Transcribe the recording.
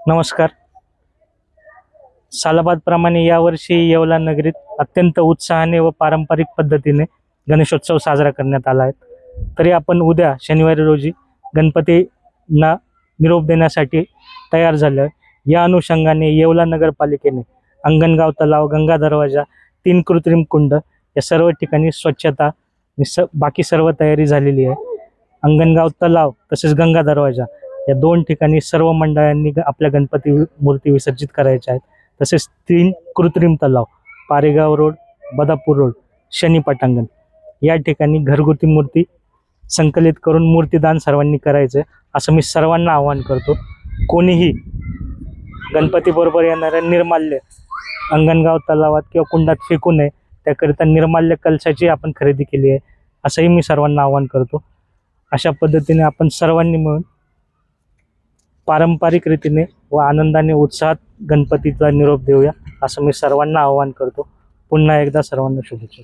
नमस्कार. सालाबादप्रमाणे यावर्षी येवला नगरीत अत्यंत उत्साहाने व पारंपरिक पद्धतीने गणेशोत्सव साजरा करण्यात आला आहे. तरी आपण उद्या शनिवारी रोजी गणपतींना निरोप देण्यासाठी तयार झालो आहे. या अनुषंगाने येवला नगरपालिकेने अंगणगाव तलाव, गंगा दरवाजा, 3 कृत्रिम कुंड या सर्व ठिकाणी स्वच्छता बाकी सर्व तयारी झालेली आहे. अंगणगाव तलाव तसेच गंगा दरवाजा या 2 ठिकाणी सर्व मंडळांनी आपल्या गणपती मूर्ती विसर्जित करायच्या आहेत. तसेच 3 कृत्रिम तलाव, पारेगाव रोड, बदापूर रोड, शनी पटांगण या ठिकाणी घरगुती मूर्ती संकलित करून मूर्तीदान सर्वांनी करायचं असं मी सर्वांना आवाहन करतो. कोणीही गणपतीबरोबर येणाऱ्या निर्माल्य अंगणगाव तलावात किंवा कुंडात फेकू नये. त्याकरिता निर्माल्य कलशाची आपण खरेदी केली आहे असंही मी सर्वांना आवाहन करतो. अशा पद्धतीने आपण सर्वांनी मिळून पारंपरिक रीतीने व आनंदाने उत्साहात गणपतीचा निरोप देऊया असं मी सर्वांना आवाहन करतो. पुन्हा एकदा सर्वांना शुभेच्छा.